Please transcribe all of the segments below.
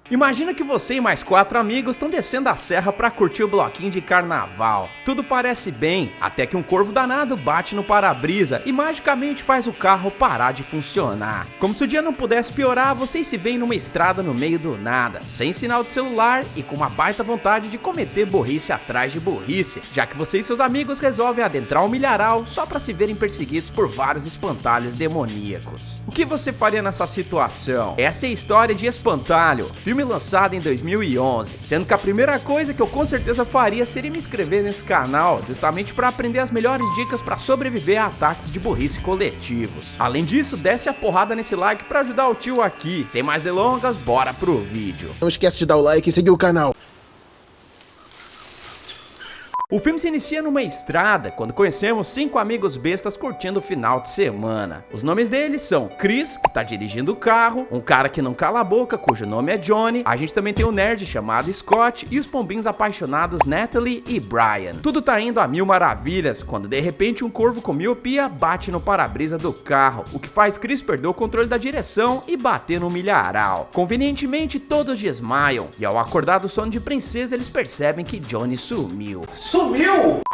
Imagina que você e mais 4 amigos estão descendo a serra pra curtir o bloquinho de carnaval. Tudo parece bem, até que um corvo danado bate no para-brisa e magicamente faz o carro parar de funcionar. Como se o dia não pudesse piorar, vocês se veem numa estrada no meio do nada, sem sinal de celular e com uma baita vontade de cometer burrice atrás de burrice, já que você e seus amigos resolvem adentrar um milharal só pra se verem perseguidos por vários espantalhos demoníacos. O que você faria nessa situação? Essa é a história de Espantalho, filme lançado em 2011, sendo que a primeira coisa que eu com certeza faria seria me inscrever nesse canal, justamente para aprender as melhores dicas para sobreviver a ataques de burrice coletivos. Além disso, desce a porrada nesse like para ajudar o tio aqui. Sem mais delongas, bora pro vídeo. Não esquece de dar o like e seguir o canal. O filme se inicia numa estrada, quando conhecemos 5 amigos bestas curtindo o final de semana. Os nomes deles são Chris, que tá dirigindo o carro, um cara que não cala a boca, cujo nome é Johnny, a gente também tem um nerd chamado Scott e os pombinhos apaixonados Natalie e Brian. Tudo tá indo a mil maravilhas, quando de repente um corvo com miopia bate no para-brisa do carro, o que faz Chris perder o controle da direção e bater no milharal. Convenientemente, todos desmaiam, e ao acordar do sono de princesa, eles percebem que Johnny sumiu. Sumiu!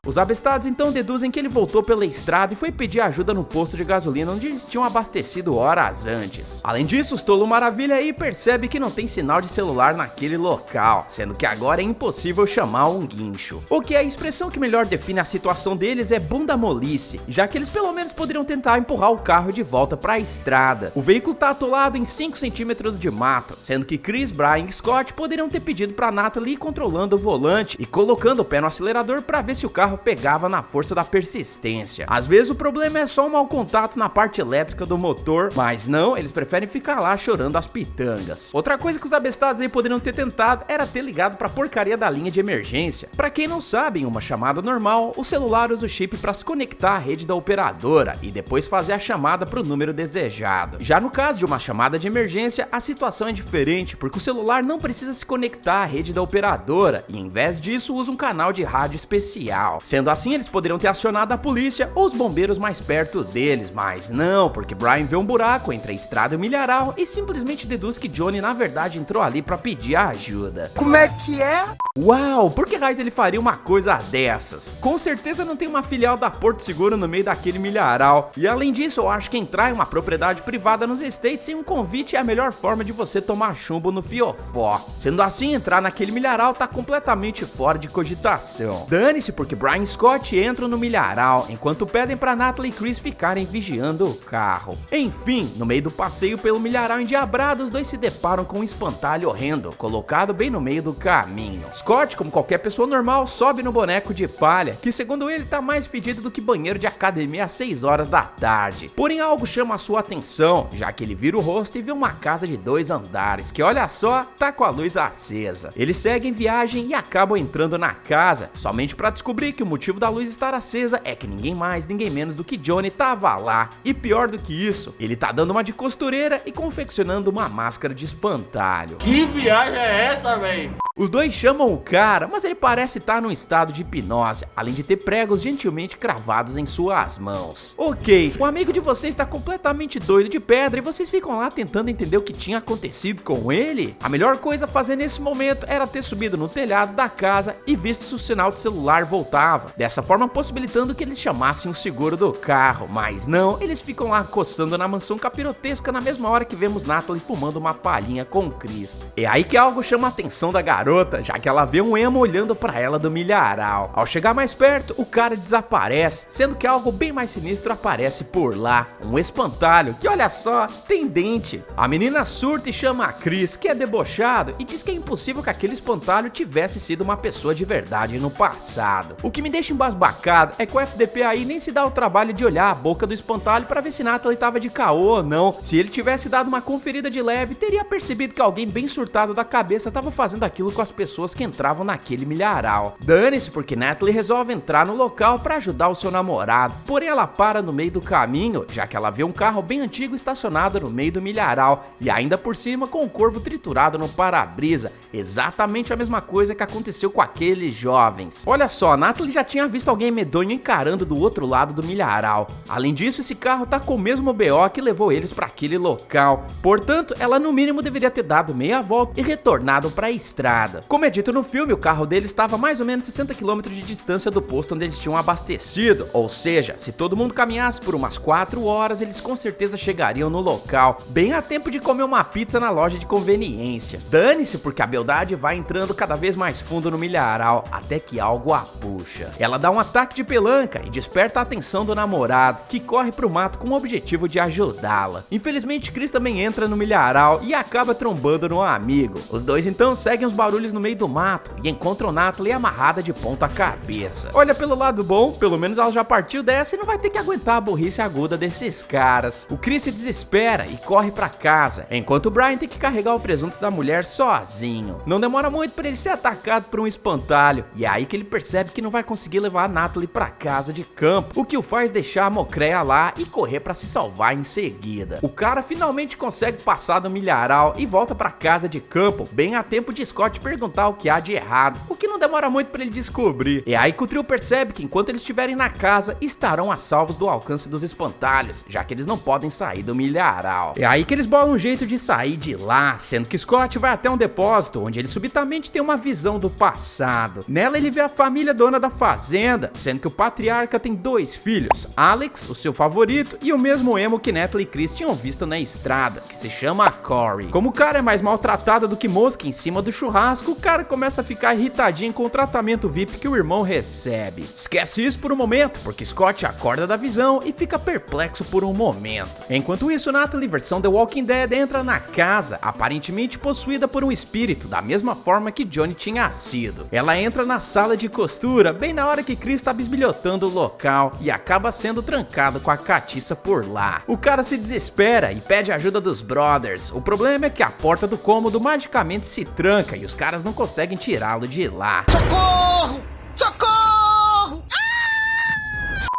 Os abestados então deduzem que ele voltou pela estrada e foi pedir ajuda no posto de gasolina onde eles tinham abastecido horas antes. Além disso, os Tolo Maravilha aí percebe que não tem sinal de celular naquele local, sendo que agora é impossível chamar um guincho. O que a expressão que melhor define a situação deles é bunda molice, já que eles pelo menos poderiam tentar empurrar o carro de volta para a estrada. O veículo tá atolado em 5 centímetros de mato, sendo que Chris, Brian e Scott poderiam ter pedido para Natalie ir controlando o volante e colocando o pé no acelerador para ver se o carro pegava na força da persistência. Às vezes o problema é só um mau contato na parte elétrica do motor, mas não, eles preferem ficar lá chorando as pitangas. Outra coisa que os abestados aí poderiam ter tentado era ter ligado pra porcaria da linha de emergência. Pra quem não sabe, em uma chamada normal, o celular usa o chip para se conectar à rede da operadora e depois fazer a chamada pro número desejado. Já no caso de uma chamada de emergência, a situação é diferente, porque o celular não precisa se conectar à rede da operadora e em vez disso usa um canal de rádio especial. Sendo assim, eles poderiam ter acionado a polícia ou os bombeiros mais perto deles, mas não, porque Brian vê um buraco entre a estrada e o milharal e simplesmente deduz que Johnny na verdade entrou ali pra pedir ajuda. Como é que é? Uau, por que raios ele faria uma coisa dessas? Com certeza não tem uma filial da Porto Seguro no meio daquele milharal. E além disso, eu acho que entrar em uma propriedade privada nos States sem um convite é a melhor forma de você tomar chumbo no fiofó. Sendo assim, entrar naquele milharal tá completamente fora de cogitação. Dane-se, porque Brian e Scott entram no milharal, enquanto pedem pra Natalie e Chris ficarem vigiando o carro. Enfim, no meio do passeio pelo milharal endiabrado, os dois se deparam com um espantalho horrendo, colocado bem no meio do caminho. Scott, como qualquer pessoa normal, sobe no boneco de palha, que segundo ele tá mais fedido do que banheiro de academia às 6 horas da tarde. Porém, algo chama a sua atenção, já que ele vira o rosto e vê uma casa de 2 andares, que olha só, tá com a luz acesa. Eles seguem viagem e acabam entrando na casa, somente pra descobrir que o motivo da luz estar acesa é que ninguém mais, ninguém menos do que Johnny tava lá. E pior do que isso, ele tá dando uma de costureira e confeccionando uma máscara de espantalho. Que viagem é essa, véi? Os dois chamam o cara, mas ele parece estar num estado de hipnose, além de ter pregos gentilmente cravados em suas mãos. Ok, o amigo de vocês está completamente doido de pedra e vocês ficam lá tentando entender o que tinha acontecido com ele? A melhor coisa a fazer nesse momento era ter subido no telhado da casa e visto se o sinal de celular voltava, dessa forma possibilitando que eles chamassem o seguro do carro, mas não, eles ficam lá coçando na mansão capirotesca na mesma hora que vemos Natalie fumando uma palhinha com Chris. É aí que algo chama a atenção da garota, já que ela vê um emo olhando pra ela do milharal. Ao chegar mais perto, o cara desaparece, sendo que algo bem mais sinistro aparece por lá, um espantalho que, olha só, tem dente. A menina surta e chama a Chris, que é debochado, e diz que é impossível que aquele espantalho tivesse sido uma pessoa de verdade no passado. O que me deixa embasbacado é que o FDP aí nem se dá o trabalho de olhar a boca do espantalho pra ver se Natalie tava de caô ou não. Se ele tivesse dado uma conferida de leve, teria percebido que alguém bem surtado da cabeça tava fazendo aquilo com as pessoas que entravam naquele milharal. Dane-se, porque Natalie resolve entrar no local para ajudar o seu namorado, porém ela para no meio do caminho, já que ela vê um carro bem antigo estacionado no meio do milharal e ainda por cima com o corvo triturado no para-brisa, exatamente a mesma coisa que aconteceu com aqueles jovens. Olha só, Natalie já tinha visto alguém medonho encarando do outro lado do milharal. Além disso, esse carro tá com o mesmo BO que levou eles para aquele local, portanto ela no mínimo deveria ter dado meia volta e retornado para a estrada. Como é dito no filme, o carro dele estava a mais ou menos 60 km de distância do posto onde eles tinham abastecido, ou seja, se todo mundo caminhasse por umas 4 horas, eles com certeza chegariam no local, bem a tempo de comer uma pizza na loja de conveniência. Dane-se, porque a beldade vai entrando cada vez mais fundo no milharal, até que algo a puxa. Ela dá um ataque de pelanca e desperta a atenção do namorado, que corre pro mato com o objetivo de ajudá-la. Infelizmente, Chris também entra no milharal e acaba trombando no amigo. Os dois então seguem os barulhos no meio do mato e encontram Natalie amarrada de ponta cabeça. Olha, pelo lado bom, pelo menos ela já partiu dessa e não vai ter que aguentar a burrice aguda desses caras. O Chris se desespera e corre pra casa, enquanto o Brian tem que carregar o presunto da mulher sozinho. Não demora muito pra ele ser atacado por um espantalho, e é aí que ele percebe que não vai conseguir levar a Natalie pra casa de campo, o que o faz deixar a Mocreia lá e correr pra se salvar em seguida. O cara finalmente consegue passar do milharal e volta pra casa de campo, bem a tempo de Scott perguntar o que há de errado, o que não demora muito pra ele descobrir. É aí que o trio percebe que enquanto eles estiverem na casa, estarão a salvos do alcance dos espantalhos, já que eles não podem sair do milharal. É aí que eles bolam um jeito de sair de lá, sendo que Scott vai até um depósito, onde ele subitamente tem uma visão do passado. Nela ele vê a família dona da fazenda, sendo que o patriarca tem 2 filhos, Alex, o seu favorito, e o mesmo emo que Natalie e Chris tinham visto na estrada, que se chama Corey. Como o cara é mais maltratado do que mosca em cima do churrasco, o cara começa a ficar irritadinho com o tratamento VIP que o irmão recebe. Esquece isso por um momento, porque Scott acorda da visão e fica perplexo por um momento. Enquanto isso, Natalie, versão The Walking Dead, entra na casa, aparentemente possuída por um espírito, da mesma forma que Johnny tinha sido. Ela entra na sala de costura, bem na hora que Chris está bisbilhotando o local, e acaba sendo trancado com a catiça por lá. O cara se desespera e pede ajuda dos brothers. O problema é que a porta do cômodo magicamente se tranca e os caras não conseguem tirá-lo de lá. Socorro! Socorro!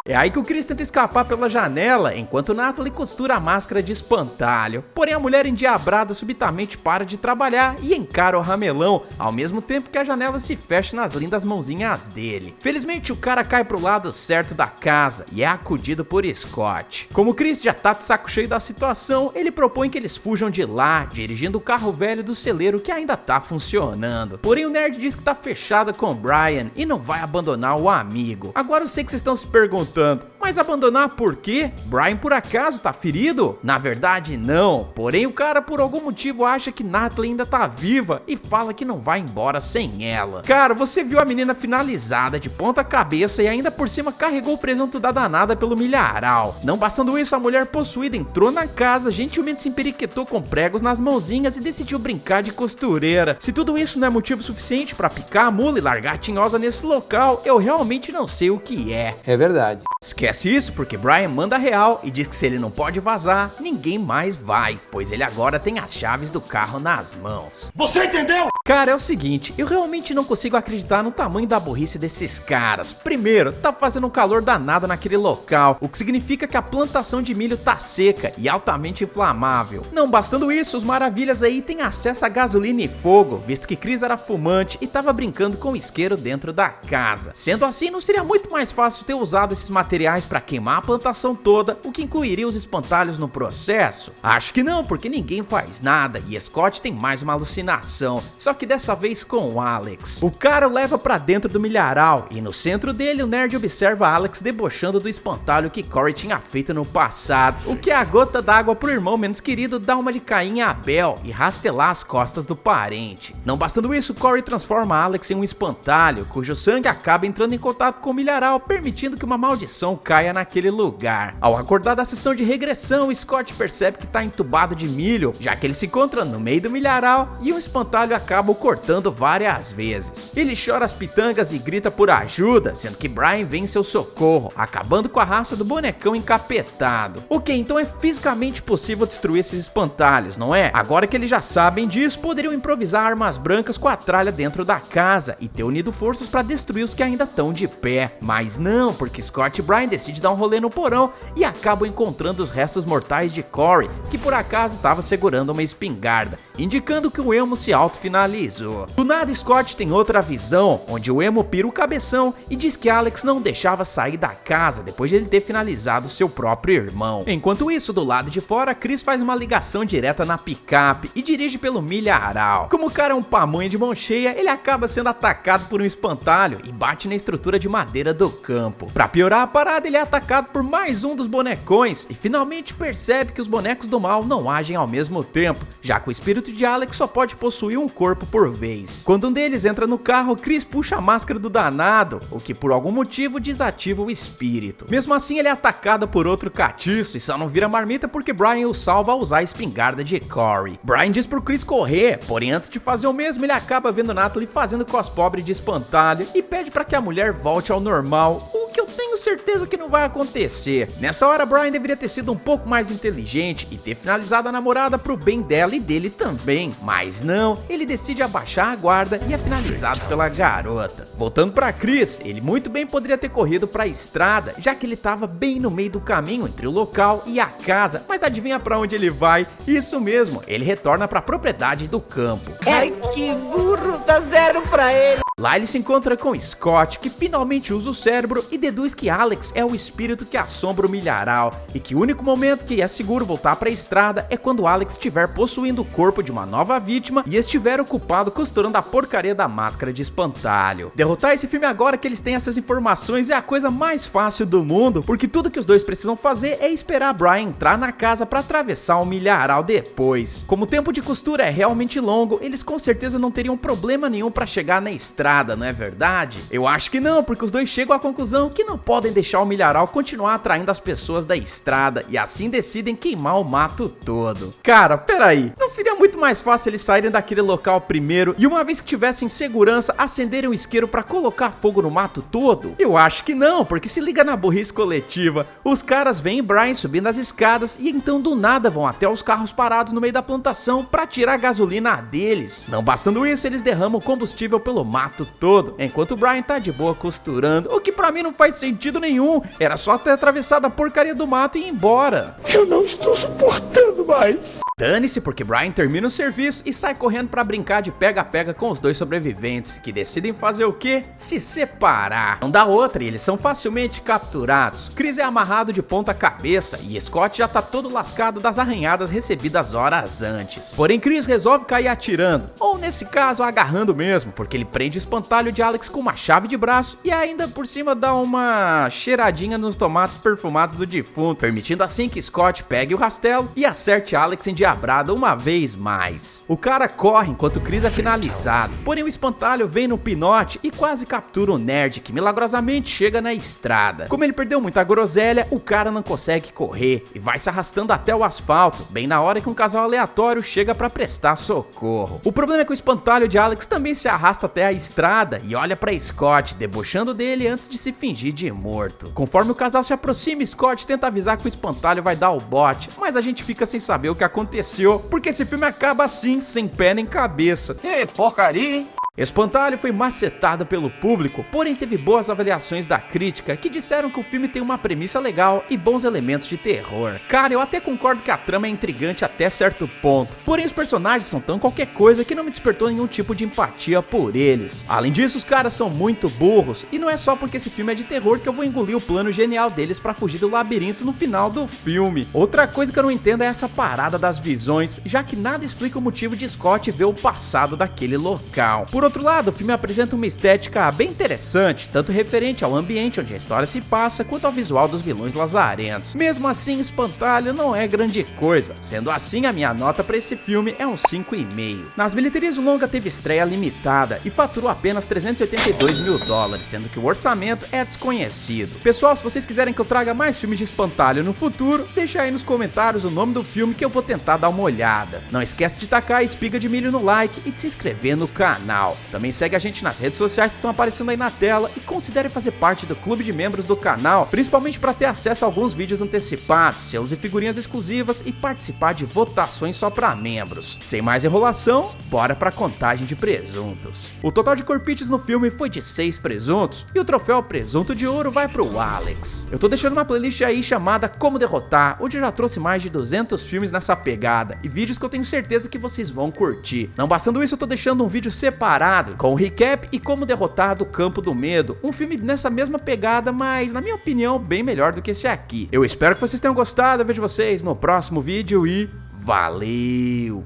É aí que o Chris tenta escapar pela janela, enquanto Natalie costura a máscara de espantalho. Porém, a mulher endiabrada subitamente para de trabalhar e encara o ramelão, ao mesmo tempo que a janela se fecha nas lindas mãozinhas dele. Felizmente, o cara cai pro lado certo da casa e é acudido por Scott. Como o Chris já tá de saco cheio da situação, ele propõe que eles fujam de lá, dirigindo o carro velho do celeiro que ainda tá funcionando. Porém, o nerd diz que tá fechado com o Brian e não vai abandonar o amigo. Agora eu sei que vocês estão se perguntando, mas abandonar por quê? Brian por acaso tá ferido? Na verdade não, porém o cara por algum motivo acha que Natalie ainda tá viva e fala que não vai embora sem ela. Cara, você viu a menina finalizada de ponta cabeça e ainda por cima carregou o presunto da danada pelo milharal. Não bastando isso, a mulher possuída entrou na casa, gentilmente se emperiquetou com pregos nas mãozinhas e decidiu brincar de costureira. Se tudo isso não é motivo suficiente pra picar a mula e largar a tinhosa nesse local, eu realmente não sei o que é. É verdade. Esquece isso, porque Brian manda real e diz que se ele não pode vazar, ninguém mais vai, pois ele agora tem as chaves do carro nas mãos. Você entendeu? Cara, é o seguinte, eu realmente não consigo acreditar no tamanho da burrice desses caras. Primeiro, tá fazendo um calor danado naquele local, o que significa que a plantação de milho tá seca e altamente inflamável. Não bastando isso, os maravilhas aí têm acesso a gasolina e fogo, visto que Chris era fumante e tava brincando com isqueiro dentro da casa. Sendo assim, não seria muito mais fácil ter usado esses materiais para queimar a plantação toda, o que incluiria os espantalhos no processo? Acho que não, porque ninguém faz nada e Scott tem mais uma alucinação, só que dessa vez com o Alex. O cara o leva pra dentro do milharal e no centro dele o nerd observa Alex debochando do espantalho que Corey tinha feito no passado, o que é a gota d'água pro irmão menos querido dar uma de Caim a Abel e rastelar as costas do parente. Não bastando isso, Corey transforma Alex em um espantalho, cujo sangue acaba entrando em contato com o milharal, permitindo que uma maldição caia naquele lugar. Ao acordar da sessão de regressão, Scott percebe que tá entubado de milho, já que ele se encontra no meio do milharal e o espantalho acaba acaba o cortando várias vezes. Ele chora as pitangas e grita por ajuda, sendo que Brian vem em seu socorro, acabando com a raça do bonecão encapetado. Ok, então é fisicamente possível destruir esses espantalhos, não é? Agora que eles já sabem disso, poderiam improvisar armas brancas com a tralha dentro da casa e ter unido forças para destruir os que ainda estão de pé. Mas não, porque Scott e Brian decidem dar um rolê no porão e acabam encontrando os restos mortais de Corey, que por acaso estava segurando uma espingarda, indicando que o Emo se auto-finalizou. Do nada, Scott tem outra visão, onde o Emo pira o cabeção e diz que Alex não deixava sair da casa depois de ele ter finalizado seu próprio irmão. Enquanto isso, do lado de fora, Chris faz uma ligação direta na picape e dirige pelo milharal. Como o cara é um pamonha de mão cheia, ele acaba sendo atacado por um espantalho e bate na estrutura de madeira do campo. Pra piorar a parada, ele é atacado por mais um dos bonecões e finalmente percebe que os bonecos do mal não agem ao mesmo tempo, já que o espírito de Alex só pode possuir um corpo por vez. Quando um deles entra no carro, Chris puxa a máscara do danado, o que por algum motivo desativa o espírito. Mesmo assim, ele é atacado por outro catiço e só não vira marmita porque Brian o salva ao usar a espingarda de Corey. Brian diz pro Chris correr, porém antes de fazer o mesmo, ele acaba vendo Natalie fazendo cos pobre de espantalho e pede para que a mulher volte ao normal, o que eu tenho certeza que não vai acontecer. Nessa hora, Brian deveria ter sido um pouco mais inteligente e ter finalizado a namorada pro bem dela e dele também, mas não, ele decide abaixar a guarda e é finalizado pela garota. Voltando pra Chris, ele muito bem poderia ter corrido pra estrada, já que ele tava bem no meio do caminho entre o local e a casa, mas adivinha pra onde ele vai? Isso mesmo, ele retorna pra propriedade do campo. Ai, que burro, dá 0 pra ele. Lá ele se encontra com Scott, que finalmente usa o cérebro e deduz que Alex é o espírito que assombra o milharal e que o único momento que é seguro voltar para a estrada é quando Alex estiver possuindo o corpo de uma nova vítima e estiver ocupado costurando a porcaria da máscara de espantalho. Derrotar esse filme agora que eles têm essas informações é a coisa mais fácil do mundo, porque tudo que os dois precisam fazer é esperar Brian entrar na casa para atravessar o milharal depois. Como o tempo de costura é realmente longo, eles com certeza não teriam problema nenhum para chegar na estrada, não é verdade? Eu acho que não, porque os dois chegam à conclusão que não podem deixar o milharal continuar atraindo as pessoas da estrada e assim decidem queimar o mato todo. Cara, peraí, não seria muito mais fácil eles saírem daquele local primeiro e uma vez que tivessem segurança, acenderem o isqueiro pra colocar fogo no mato todo? Eu acho que não, porque se liga na burrice coletiva, os caras veem Brian subindo as escadas e então do nada vão até os carros parados no meio da plantação pra tirar a gasolina deles. Não bastando isso, eles derramam combustível pelo mato todo, enquanto o Brian tá de boa costurando, o que pra mim não faz sentido nenhum, era só ter atravessado a porcaria do mato e ir embora. Eu não estou suportando mais. Dane-se, porque Brian termina o serviço e sai correndo pra brincar de pega-pega com os dois sobreviventes, que decidem fazer o quê? Se separar. Não dá outra e eles são facilmente capturados. Chris é amarrado de ponta cabeça e Scott já tá todo lascado das arranhadas recebidas horas antes. Porém, Chris resolve cair atirando, ou nesse caso agarrando mesmo, porque ele prende o espantalho de Alex com uma chave de braço e ainda por cima dá uma cheiradinha nos tomates perfumados do defunto, permitindo assim que Scott pegue o rastelo e acerte Alex endiabrado uma vez mais. O cara corre enquanto Chris é finalizado, porém o espantalho vem no pinote e quase captura o nerd, que milagrosamente chega na estrada. Como ele perdeu muita groselha, o cara não consegue correr e vai se arrastando até o asfalto, bem na hora que um casal aleatório chega pra prestar socorro. O problema é que o espantalho de Alex também se arrasta até a estrada e olha pra Scott, debochando dele antes de se fingir de morto. Conforme o casal se aproxima, Scott tenta avisar que o espantalho vai dar o bote, mas a gente fica sem saber o que aconteceu, porque esse filme acaba assim, sem pé nem cabeça. Ei, porcaria, hein? Espantalho foi macetado pelo público, porém teve boas avaliações da crítica, que disseram que o filme tem uma premissa legal e bons elementos de terror. Cara, eu até concordo que a trama é intrigante até certo ponto, porém os personagens são tão qualquer coisa que não me despertou nenhum tipo de empatia por eles. Além disso, os caras são muito burros, e não é só porque esse filme é de terror que eu vou engolir o plano genial deles pra fugir do labirinto no final do filme. Outra coisa que eu não entendo é essa parada das visões, já que nada explica o motivo de Scott ver o passado daquele local. Por Por outro lado, o filme apresenta uma estética bem interessante, tanto referente ao ambiente onde a história se passa, quanto ao visual dos vilões lazarentos. Mesmo assim, Espantalho não é grande coisa, sendo assim a minha nota para esse filme é um 5,5. Nas bilheterias o longa teve estreia limitada e faturou apenas 382 mil dólares, sendo que o orçamento é desconhecido. Pessoal, se vocês quiserem que eu traga mais filmes de Espantalho no futuro, deixa aí nos comentários o nome do filme que eu vou tentar dar uma olhada. Não esquece de tacar a espiga de milho no like e de se inscrever no canal. Também segue a gente nas redes sociais que estão aparecendo aí na tela e considere fazer parte do clube de membros do canal, principalmente para ter acesso a alguns vídeos antecipados, selos e figurinhas exclusivas e participar de votações só para membros. Sem mais enrolação, bora pra contagem de presuntos. O total de corpites no filme foi de 6 presuntos e o troféu presunto de ouro vai pro Alex. Eu tô deixando uma playlist aí chamada Como Derrotar, onde eu já trouxe mais de 200 filmes nessa pegada e vídeos que eu tenho certeza que vocês vão curtir. Não bastando isso, eu tô deixando um vídeo separado com o recap e como derrotar do Campo do Medo, um filme nessa mesma pegada, mas na minha opinião bem melhor do que esse aqui. Eu espero que vocês tenham gostado, eu vejo vocês no próximo vídeo e valeu!